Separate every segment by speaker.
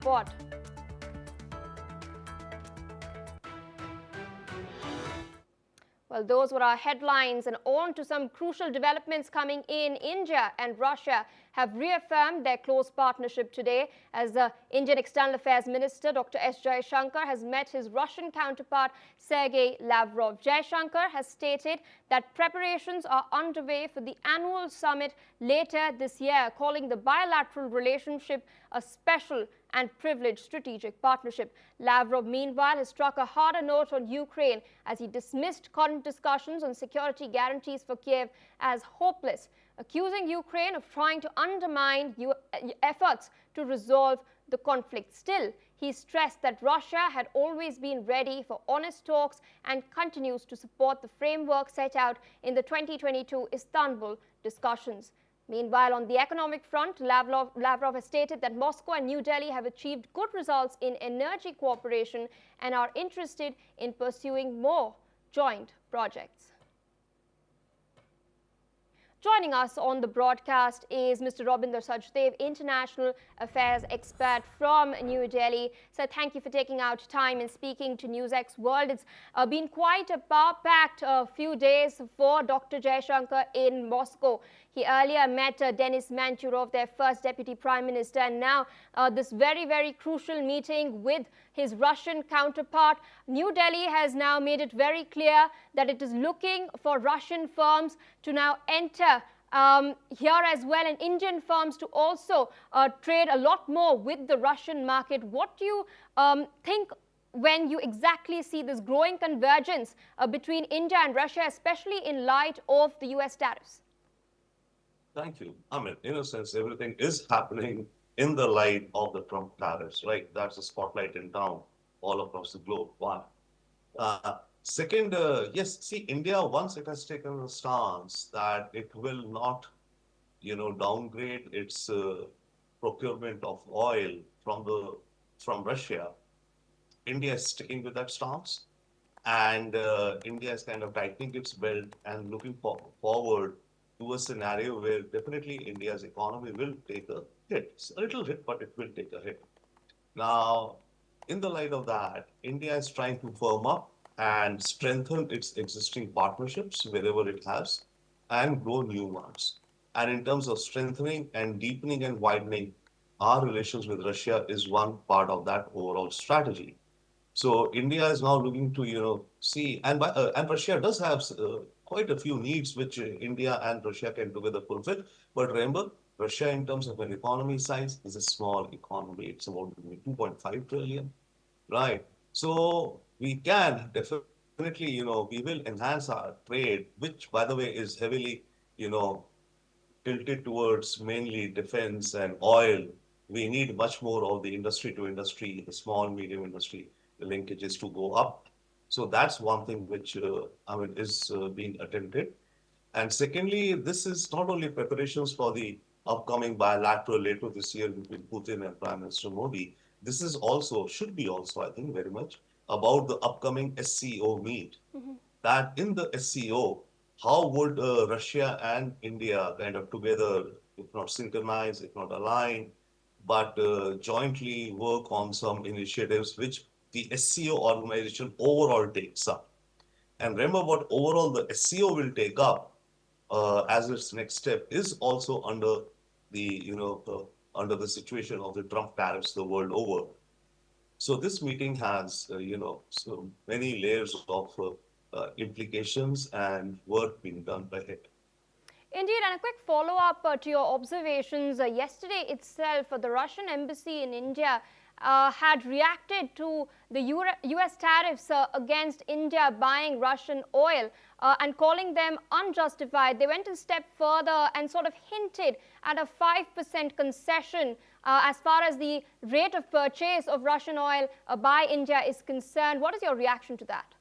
Speaker 1: report. Well, those were our headlines, and on to some crucial developments coming in. India and Russia have reaffirmed their close partnership today as the Indian External Affairs Minister Dr. S. Jaishankar has met his Russian counterpart Sergey Lavrov. Jaishankar has stated that preparations are underway for the annual summit later this year, calling the bilateral relationship a special and privileged strategic partnership. Lavrov, meanwhile, has struck a harder note on Ukraine as he dismissed current discussions on security guarantees for Kiev as hopeless, accusing Ukraine of trying to undermine efforts to resolve the conflict. Still, he stressed that Russia had always been ready for honest talks and continues to support the framework set out in the 2022 Istanbul discussions. Meanwhile, on the economic front, Lavrov has stated that Moscow and New Delhi have achieved good results in energy cooperation and are interested in pursuing more joint projects. Joining us on the broadcast is Mr. Rabinder Sachdev, International Affairs expert from New Delhi. So thank you for taking out time and speaking to NewsX World. It's been quite a power-packed few days for Dr. Jaishankar in Moscow. He earlier met Denis Manturov, their first deputy prime minister, and now this very, very crucial meeting with his Russian counterpart. New Delhi has now made it very clear that it is looking for Russian firms to now enter here as well, and Indian firms to also trade a lot more with the Russian market. What do you think when you exactly see this growing convergence between India and Russia, especially in light of the US tariffs?
Speaker 2: Thank you. I mean, in a sense, everything is happening in the light of the Trump tariffs, right? That's the spotlight in town all across the globe. One. Second, yes, see, India, once it has taken a stance that it will not, downgrade its procurement of oil from Russia, India is sticking with that stance. And India is kind of tightening its belt and looking forward to a scenario where definitely India's economy will take a hit. It's a little hit, but it will take a hit. Now, in the light of that, India is trying to firm up and strengthen its existing partnerships wherever it has and grow new ones. And in terms of strengthening and deepening and widening, our relations with Russia is one part of that overall strategy. So India is now looking to, see, and Russia does have quite a few needs which India and Russia can together fulfill. But remember, Russia, in terms of an economy size, is a small economy. It's about 2.5 trillion, right? So we can definitely, we will enhance our trade, which, by the way, is heavily, tilted towards mainly defense and oil. We need much more of the industry to industry, the small, medium industry linkages to go up. So that's one thing which is being attempted. And secondly, this is not only preparations for the upcoming bilateral later this year between Putin and Prime Minister Modi. This is also, should be also, I think, very much about the upcoming SCO meet. That in the SCO, how would Russia and India kind of together, if not synchronize, if not align, but jointly work on some initiatives which the SCO organization overall takes up. And remember what overall the SCO will take up as its next step is also under the, under the situation of the Trump tariffs the world over. So this meeting has, so many layers of implications and work being done by it.
Speaker 1: Indeed, and a quick follow-up to your observations. Yesterday itself, the Russian embassy in India had reacted to the US tariffs against India buying Russian oil and calling them unjustified. They went a step further and sort of hinted at a 5% concession as far as the rate of purchase of Russian oil by India is concerned. What is your reaction to that?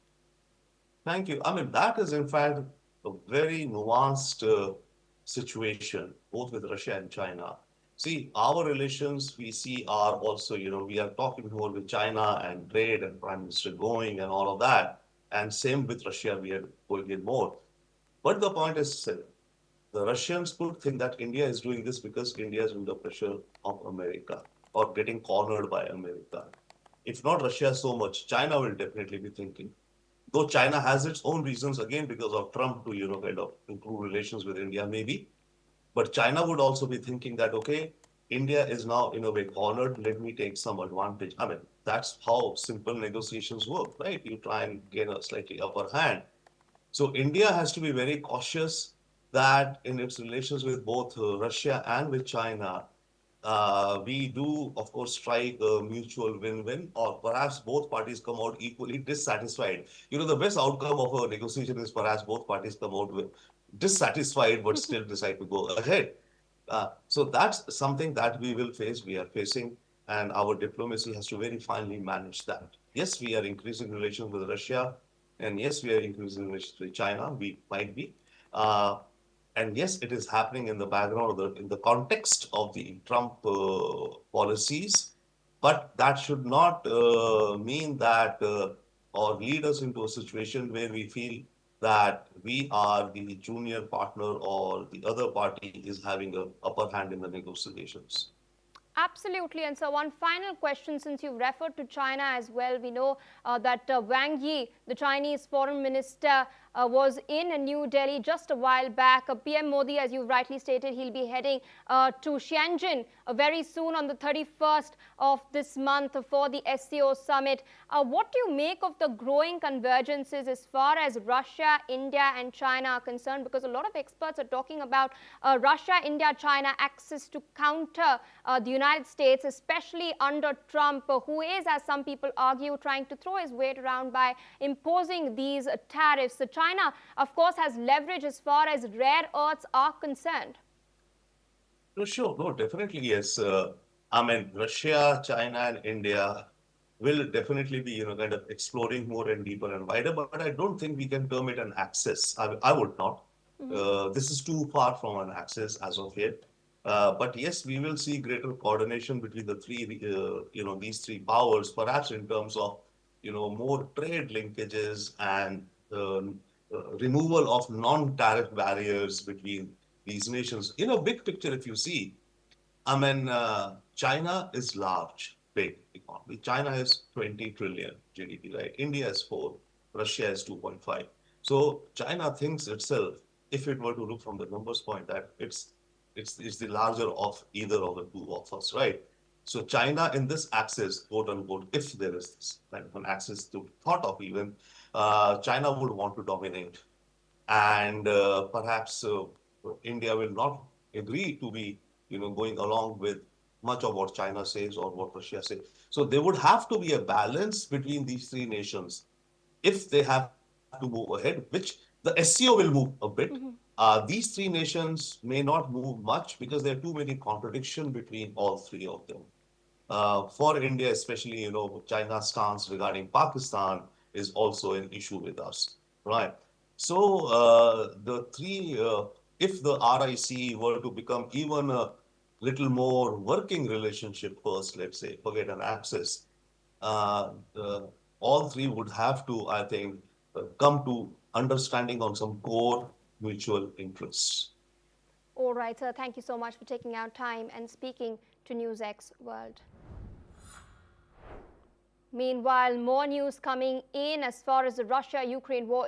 Speaker 2: Thank you. I mean, that is in fact a very nuanced situation, both with Russia and China. See, our relations we see are also, we are talking more with China and trade and Prime Minister going and all of that. And same with Russia, we are going in more. But the point is, the Russians could think that India is doing this because India is under pressure of America or getting cornered by America. If not Russia so much, China will definitely be thinking. Though China has its own reasons, again, because of Trump to, kind of improve relations with India, maybe. But China would also be thinking that, okay, India is now in a way cornered, let me take some advantage. I mean, that's how simple negotiations work, right? You try and gain a slightly upper hand. So India has to be very cautious that in its relations with both Russia and with China, we do, of course, strike a mutual win-win, or perhaps both parties come out equally dissatisfied. The best outcome of a negotiation is perhaps both parties come out with dissatisfied but still decide to go ahead. So that's something that we will face, we are facing, and our diplomacy has to very finely manage that. Yes, we are increasing relations with Russia, and yes, we are increasing relations with China. We might be. Uh, and yes, it is happening in the background, in the context of the Trump policies, but that should not mean that or lead us into a situation where we feel that we are the junior partner or the other party is having an upper hand in the negotiations.
Speaker 1: Absolutely. And so one final question, since you've referred to China as well, we know that Wang Yi, the Chinese foreign minister, was in New Delhi just a while back. PM Modi, as you rightly stated, he'll be heading to Shenzhen very soon on the 31st of this month for the SCO summit. What do you make of the growing convergences as far as Russia, India and China are concerned? Because a lot of experts are talking about Russia, India, China axis to counter the United States, especially under Trump, who is, as some people argue, trying to throw his weight around by imposing these tariffs. So China, of course, has leverage as far as rare earths are concerned.
Speaker 2: No, sure. No, definitely, yes. I mean, Russia, China, and India will definitely be, kind of exploring more and deeper and wider, but I don't think we can term it an axis. I would not. This is too far from an axis as of yet. But yes, we will see greater coordination between the three, these three powers, perhaps in terms of, more trade linkages and removal of non-tariff barriers between these nations. In a big picture, if you see, I mean, China is large, big economy. China is 20 trillion GDP, right? India is 4, Russia is 2.5. So China thinks itself, if it were to look from the numbers point, that it's the larger of either of the two of us, right? So China in this axis, quote unquote, if there is this kind of an axis to thought of even, China would want to dominate. And perhaps India will not agree to be, going along with much of what China says or what Russia says. So there would have to be a balance between these three nations if they have to move ahead, which the SCO will move a bit. These three nations may not move much because there are too many contradictions between all three of them. For India, especially, China's stance regarding Pakistan is also an issue with us, right? So the three, if the RIC were to become even a little more working relationship first, let's say, forget an axis, uh, uh, all three would have to, I think, come to understanding on some core mutual interests.
Speaker 1: All right, sir. Thank you so much for taking out time and speaking to NewsX World. Meanwhile, more news coming in as far as the Russia-Ukraine war is